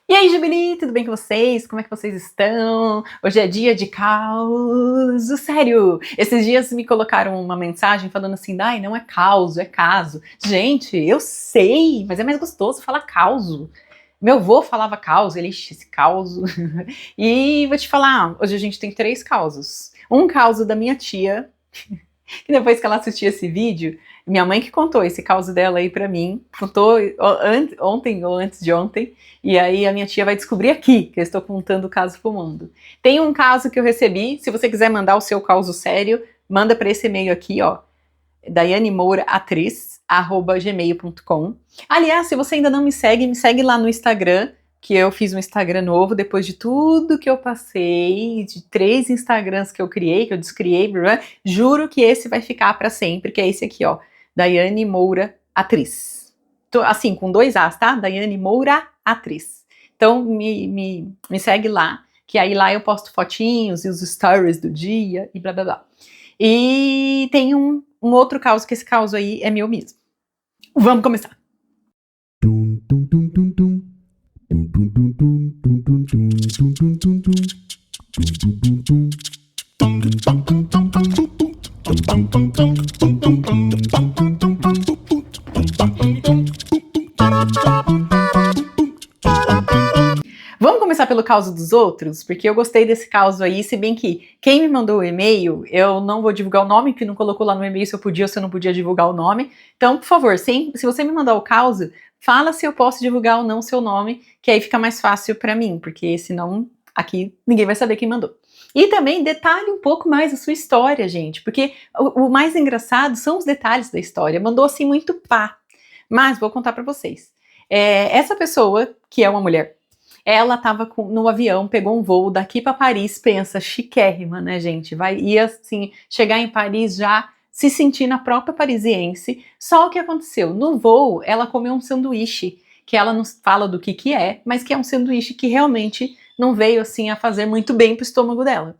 E aí, Jubilee, tudo bem com vocês? Como é que vocês estão? Hoje é dia de caos, sério! Esses dias me colocaram uma mensagem falando assim, Dai, não é caos, é caso. Gente, eu sei, mas é mais gostoso falar causo. Meu avô falava caos, ele, esse causo. E vou te falar, hoje a gente tem 3 causos. Um causo da minha tia, que depois que ela assistiu esse vídeo, minha mãe que contou esse caso dela aí pra mim, contou ontem ou antes de ontem, e aí a minha tia vai descobrir aqui que eu estou contando o caso pro mundo. Tem um caso que eu recebi, se você quiser mandar o seu caso sério, manda para esse e-mail aqui, ó, daianemouraatriz@gmail.com. Aliás, se você ainda não me segue lá no Instagram, que eu fiz um Instagram novo, depois de tudo que eu passei, de 3 Instagrams que eu criei, que eu descriei, juro que esse vai ficar para sempre, que é esse aqui, ó, Daiane Moura Atriz. Assim, com 2 As, tá? Daiane Moura Atriz. Então, me segue lá, que aí lá eu posto fotinhos e os stories do dia e blá blá blá. E tem um outro caso, que esse caso aí é meu mesmo. Vamos começar. Vamos começar pelo caso dos outros, porque eu gostei desse caso aí, se bem que quem me mandou o e-mail, eu não vou divulgar o nome, que não colocou lá no e-mail se eu podia ou se eu não podia divulgar o nome. Então, por favor, se você me mandar o caso, fala se eu posso divulgar ou não o seu nome, que aí fica mais fácil pra mim, porque senão aqui ninguém vai saber quem mandou. E também detalhe um pouco mais a sua história, gente, porque o mais engraçado são os detalhes da história. Mandou assim muito pá, mas vou contar pra vocês. Essa pessoa, que é uma mulher, ela estava no avião, pegou um voo daqui para Paris, pensa, chiquérrima, né, gente? Ia assim, chegar em Paris já se sentir na própria parisiense. Só o que aconteceu? No voo, ela comeu um sanduíche, que ela não fala do que é, mas que é um sanduíche que realmente não veio assim a fazer muito bem pro estômago dela.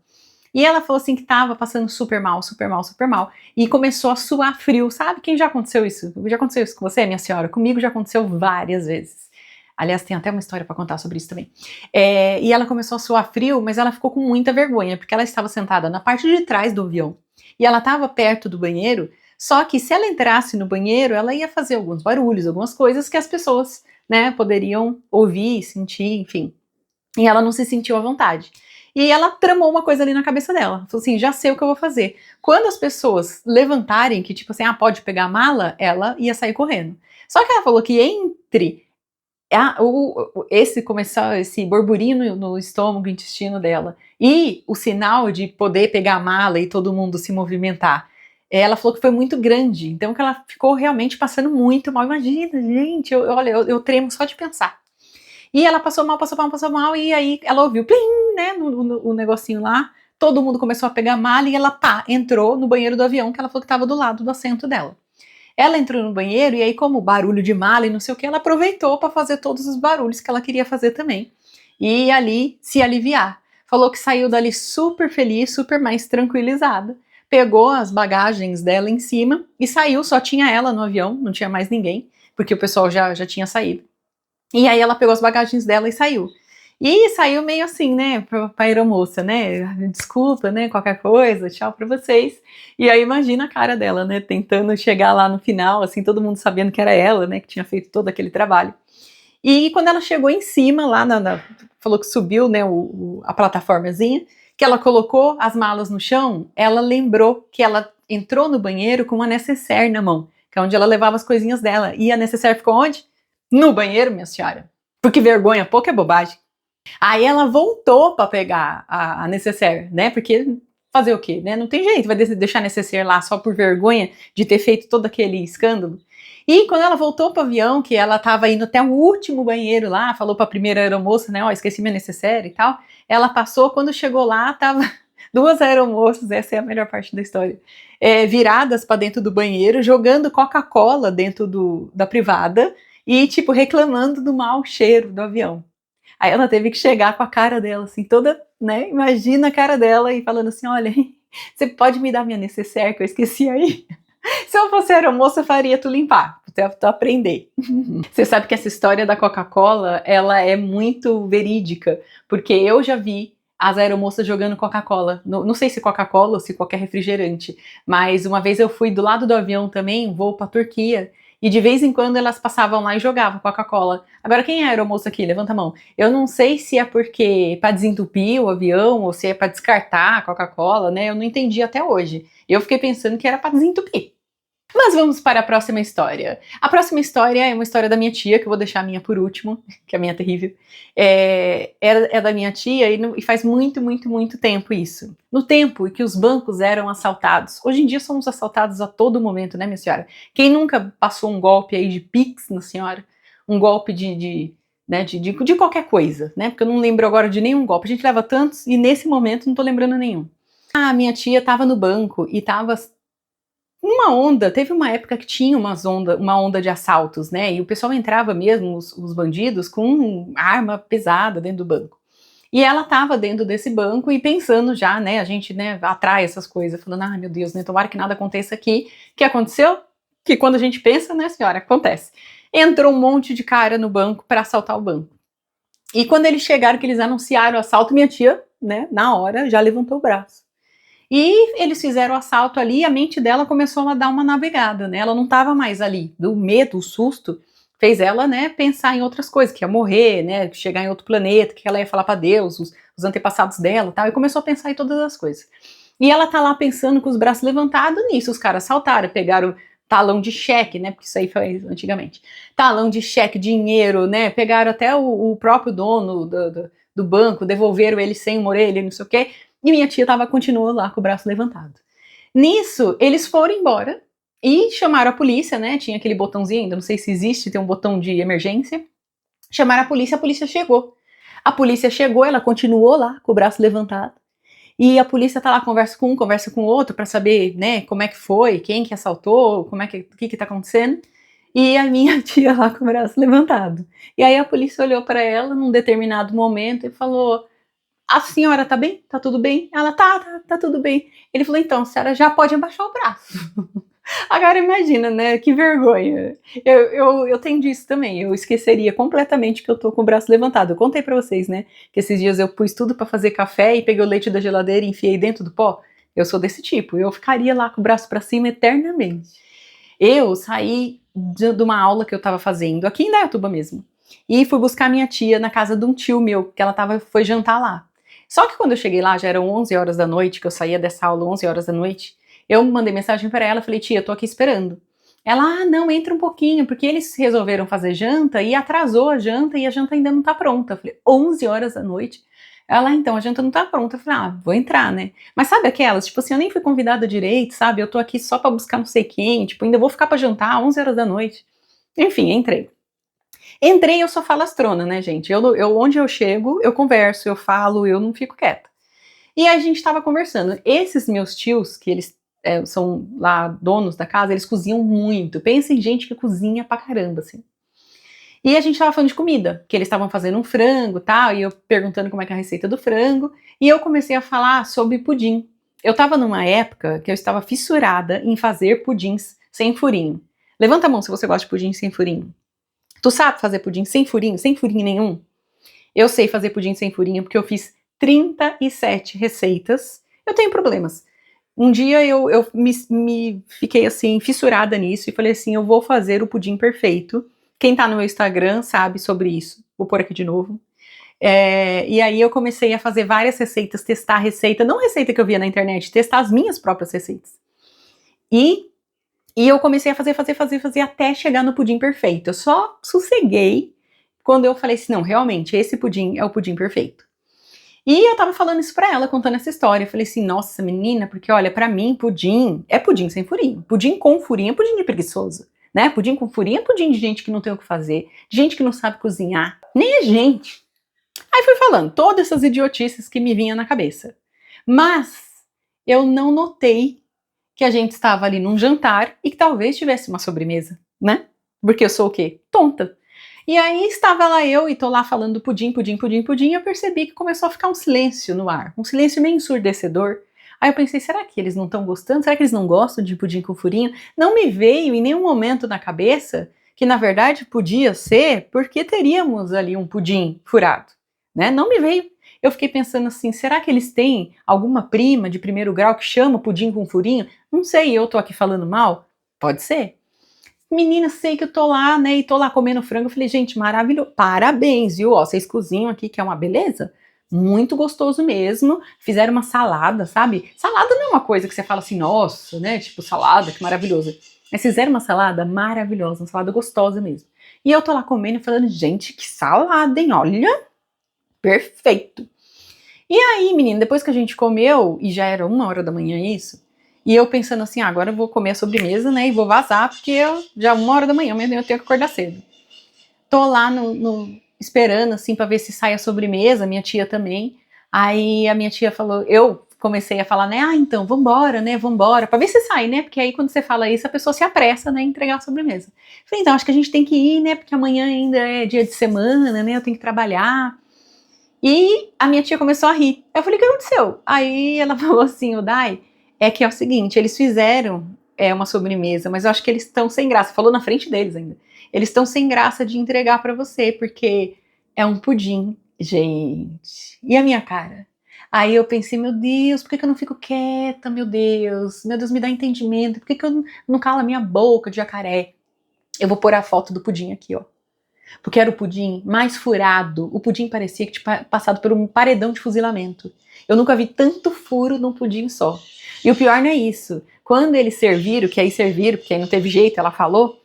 E ela falou assim que tava passando super mal, super mal, super mal. E começou a suar frio, sabe? Quem já aconteceu isso? Já aconteceu isso com você, minha senhora? Comigo já aconteceu várias vezes. Aliás, tem até uma história para contar sobre isso também. E ela começou a suar frio, mas ela ficou com muita vergonha, porque ela estava sentada na parte de trás do avião. E ela estava perto do banheiro, só que se ela entrasse no banheiro, ela ia fazer alguns barulhos, algumas coisas que as pessoas, né, poderiam ouvir, sentir, enfim. E ela não se sentiu à vontade. E ela tramou uma coisa ali na cabeça dela. Falou assim, já sei o que eu vou fazer. Quando as pessoas levantarem, que tipo assim, pode pegar a mala, ela ia sair correndo. Só que ela falou que entre esse burburinho no estômago, intestino dela, e o sinal de poder pegar a mala e todo mundo se movimentar, ela falou que foi muito grande, então que ela ficou realmente passando muito mal. Imagina, gente, eu tremo só de pensar. E ela passou mal, e aí ela ouviu, plim, né, o negocinho lá, todo mundo começou a pegar a mala e ela, entrou no banheiro do avião, que ela falou que estava do lado do assento dela. Ela entrou no banheiro e aí, como barulho de mala e não sei o que, ela aproveitou para fazer todos os barulhos que ela queria fazer também. E ali se aliviar. Falou que saiu dali super feliz, super mais tranquilizada. Pegou as bagagens dela em cima e saiu, só tinha ela no avião, não tinha mais ninguém, porque o pessoal já tinha saído. E aí ela pegou as bagagens dela e saiu. E saiu meio assim, né, pra aeromoça, né, desculpa, né, qualquer coisa, tchau pra vocês. E aí imagina a cara dela, né, tentando chegar lá no final, assim, todo mundo sabendo que era ela, né, que tinha feito todo aquele trabalho. E quando ela chegou em cima, lá falou que subiu, né, a plataformazinha, que ela colocou as malas no chão, ela lembrou que ela entrou no banheiro com uma necessaire na mão, que é onde ela levava as coisinhas dela. E a necessaire ficou onde? No banheiro, minha senhora. Porque vergonha pouco é bobagem. Aí ela voltou para pegar a necessaire, né? Porque fazer o quê, né? Não tem jeito, vai deixar a necessaire lá só por vergonha de ter feito todo aquele escândalo. E quando ela voltou para o avião, que ela estava indo até o último banheiro lá, falou para a primeira aeromoça, né? Ó, esqueci minha necessaire e tal. Ela passou, quando chegou lá, tava 2 aeromoças, essa é a melhor parte da história, viradas para dentro do banheiro, jogando Coca-Cola dentro da privada e, tipo, reclamando do mau cheiro do avião. Aí ela teve que chegar com a cara dela, assim, toda, né, imagina a cara dela e falando assim, olha, você pode me dar minha necessaire que eu esqueci aí? Se eu fosse aeromoça, eu faria tu limpar. tu aprender. Você sabe que essa história da Coca-Cola, ela é muito verídica, porque eu já vi as aeromoças jogando Coca-Cola, não sei se Coca-Cola ou se qualquer refrigerante, mas uma vez eu fui do lado do avião também, um voo para Turquia, e de vez em quando elas passavam lá e jogavam Coca-Cola. Agora, quem é a aeromoça aqui? Levanta a mão. Eu não sei se é porque para desentupir o avião ou se é para descartar a Coca-Cola, né? Eu não entendi até hoje. Eu fiquei pensando que era para desentupir. Mas vamos para a próxima história. A próxima história é uma história da minha tia, que eu vou deixar a minha por último, que a minha é terrível. É da minha tia e faz muito, muito, muito tempo isso. No tempo em que os bancos eram assaltados. Hoje em dia somos assaltados a todo momento, né, minha senhora? Quem nunca passou um golpe aí de Pix na senhora? Um golpe de qualquer coisa, né? Porque eu não lembro agora de nenhum golpe. A gente leva tantos e nesse momento não tô lembrando nenhum. Ah, minha tia tava no banco e tava uma onda, teve uma época que tinha uma onda de assaltos, né? E o pessoal entrava mesmo, os bandidos, com arma pesada dentro do banco. E ela tava dentro desse banco e pensando já, né? A gente, né, atrai essas coisas, falando, ah, meu Deus, né? Tomara que nada aconteça aqui. O que aconteceu? Que quando a gente pensa, né, senhora, acontece. Entrou um monte de cara no banco para assaltar o banco. E quando eles chegaram, que eles anunciaram o assalto, minha tia, né, na hora, já levantou o braço. E eles fizeram o assalto ali e a mente dela começou a dar uma navegada, né? Ela não estava mais ali. Do medo, o susto, fez ela, né, pensar em outras coisas, que ia morrer, né, chegar em outro planeta, que ela ia falar para Deus, os antepassados dela, tal, e começou a pensar em todas as coisas. E ela tá lá pensando com os braços levantados nisso, os caras saltaram, pegaram talão de cheque, né, porque isso aí foi antigamente. Talão de cheque, dinheiro, né, pegaram até o próprio dono do banco, devolveram ele sem uma orelha, não sei o quê. E minha tia continuou lá com o braço levantado. Nisso, eles foram embora e chamaram a polícia, né? Tinha aquele botãozinho ainda, não sei se existe, tem um botão de emergência. Chamaram a polícia chegou. A polícia chegou, ela continuou lá com o braço levantado. E a polícia tá lá, conversa com um, conversa com o outro para saber, né, como é que foi, quem que assaltou, o que tá acontecendo. E a minha tia lá com o braço levantado. E aí a polícia olhou para ela num determinado momento e falou: a senhora tá bem? Tá tudo bem? Ela, tá tudo bem. Ele falou, então, a senhora já pode abaixar o braço. Agora imagina, né, que vergonha. Eu tenho disso também, eu esqueceria completamente que eu tô com o braço levantado. Eu contei pra vocês, né, que esses dias eu pus tudo pra fazer café e peguei o leite da geladeira e enfiei dentro do pó. Eu sou desse tipo, eu ficaria lá com o braço pra cima eternamente. Eu saí de uma aula que eu tava fazendo, aqui em Dayatuba mesmo, e fui buscar minha tia na casa de um tio meu, que ela foi jantar lá. Só que quando eu cheguei lá, já eram 11 horas da noite, que eu saía dessa aula 11 horas da noite, eu mandei mensagem para ela, falei, tia, eu tô aqui esperando. Ela, ah, não, entra um pouquinho, porque eles resolveram fazer janta e atrasou a janta e a janta ainda não tá pronta. Eu falei, 11 horas da noite? Ela, então, a janta não tá pronta. Eu falei, ah, vou entrar, né? Mas sabe aquelas, tipo assim, eu nem fui convidada direito, sabe? Eu tô aqui só pra buscar não sei quem, tipo, ainda vou ficar pra jantar 11 horas da noite. Enfim, entrei. Entrei, eu sou falastrona, né, gente? Onde eu chego, eu converso, eu falo, eu não fico quieta. E a gente tava conversando. Esses meus tios, que eles são lá donos da casa, eles cozinham muito. Pensa em gente que cozinha pra caramba, assim. E a gente tava falando de comida, que eles estavam fazendo um frango e tal, e eu perguntando como é que é a receita do frango, e eu comecei a falar sobre pudim. Eu tava numa época que eu estava fissurada em fazer pudins sem furinho. Levanta a mão se você gosta de pudim sem furinho. Tu sabe fazer pudim sem furinho nenhum? Eu sei fazer pudim sem furinho porque eu fiz 37 receitas. Eu tenho problemas. Um dia eu me fiquei assim, fissurada nisso e falei assim, eu vou fazer o pudim perfeito. Quem tá no meu Instagram sabe sobre isso. Vou pôr aqui de novo. E aí eu comecei a fazer várias receitas, testar receita, não receita que eu via na internet, testar as minhas próprias receitas. E eu comecei a fazer até chegar no pudim perfeito. Eu só sosseguei quando eu falei assim, não, realmente, esse pudim é o pudim perfeito. E eu tava falando isso pra ela, contando essa história. Eu falei assim, nossa, menina, porque olha, pra mim, pudim é pudim sem furinho. Pudim com furinho é pudim de preguiçoso, né? Pudim com furinho é pudim de gente que não tem o que fazer, de gente que não sabe cozinhar, nem a gente. Aí fui falando todas essas idiotices que me vinham na cabeça. Mas eu não notei que a gente estava ali num jantar e que talvez tivesse uma sobremesa, né? Porque eu sou o quê? Tonta. E aí estava lá eu e tô lá falando pudim, e eu percebi que começou a ficar um silêncio no ar, um silêncio meio ensurdecedor. Aí eu pensei, será que eles não estão gostando? Será que eles não gostam de pudim com furinho? Não me veio em nenhum momento na cabeça que na verdade podia ser porque teríamos ali um pudim furado, né? Não me veio. Eu fiquei pensando assim, será que eles têm alguma prima de primeiro grau que chama pudim com furinho? Não sei, eu tô aqui falando mal? Pode ser. Menina, sei que eu tô lá, né, e tô lá comendo frango, eu falei, gente, maravilhoso, parabéns, viu, ó, vocês cozinham aqui, que é uma beleza, muito gostoso mesmo, fizeram uma salada, sabe, salada não é uma coisa que você fala assim, nossa, né, tipo, salada, que maravilhosa, mas fizeram uma salada maravilhosa, uma salada gostosa mesmo, e eu tô lá comendo e falando, gente, que salada, hein, olha, perfeito. E aí, menina, depois que a gente comeu, e já era 1 hora da manhã isso, e eu pensando assim, agora eu vou comer a sobremesa, né, e vou vazar, porque eu, já 1 hora da manhã, amanhã eu tenho que acordar cedo. Tô lá esperando, assim, pra ver se sai a sobremesa, minha tia também. Aí a minha tia falou, eu comecei a falar, né, então, vambora, né, vambora, pra ver se sai, né, porque aí quando você fala isso, a pessoa se apressa, né, em entregar a sobremesa. Falei, então, acho que a gente tem que ir, né, porque amanhã ainda é dia de semana, né, eu tenho que trabalhar. E a minha tia começou a rir. Eu falei, o que aconteceu? Aí ela falou assim, o Dai, é que é o seguinte, eles fizeram uma sobremesa, mas eu acho que eles estão sem graça. Falou na frente deles ainda. Eles estão sem graça de entregar pra você, porque é um pudim, gente. E a minha cara? Aí eu pensei, meu Deus, por que eu não fico quieta, meu Deus? Meu Deus, me dá entendimento. Por que eu não calo a minha boca de jacaré? Eu vou pôr a foto do pudim aqui, ó. Porque era o pudim mais furado. O pudim parecia que tinha passado por um paredão de fuzilamento. Eu nunca vi tanto furo num pudim só. E o pior não é isso. Quando eles serviram, que aí serviram, porque aí não teve jeito, ela falou,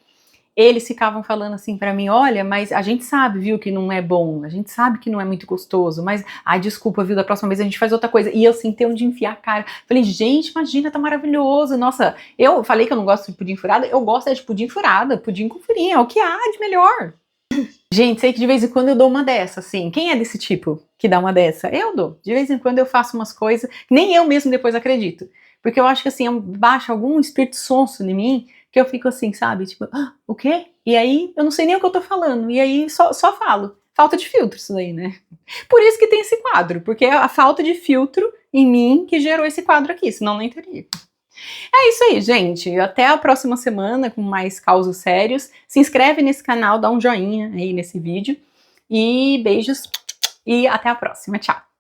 eles ficavam falando assim pra mim, olha, mas a gente sabe, viu, que não é bom, a gente sabe que não é muito gostoso, mas, ai, desculpa, viu, da próxima vez a gente faz outra coisa. E eu senti onde enfiar a cara. Falei, gente, imagina, tá maravilhoso. Nossa, eu falei que eu não gosto de pudim furado, eu gosto de pudim furada, pudim com furinho, é o que há de melhor. Gente, sei que de vez em quando eu dou uma dessa, assim. Quem é desse tipo que dá uma dessa? Eu dou. De vez em quando eu faço umas coisas que nem eu mesmo depois acredito. Porque eu acho que assim, baixa algum espírito sonso em mim que eu fico assim, sabe? Tipo, ah, o quê? E aí eu não sei nem o que eu tô falando. E aí só falo. Falta de filtro isso daí, né? Por isso que tem esse quadro. Porque é a falta de filtro em mim que gerou esse quadro aqui, senão nem teria. É isso aí, gente. Até a próxima semana com mais causos sérios. Se inscreve nesse canal, dá um joinha aí nesse vídeo. E beijos e até a próxima. Tchau!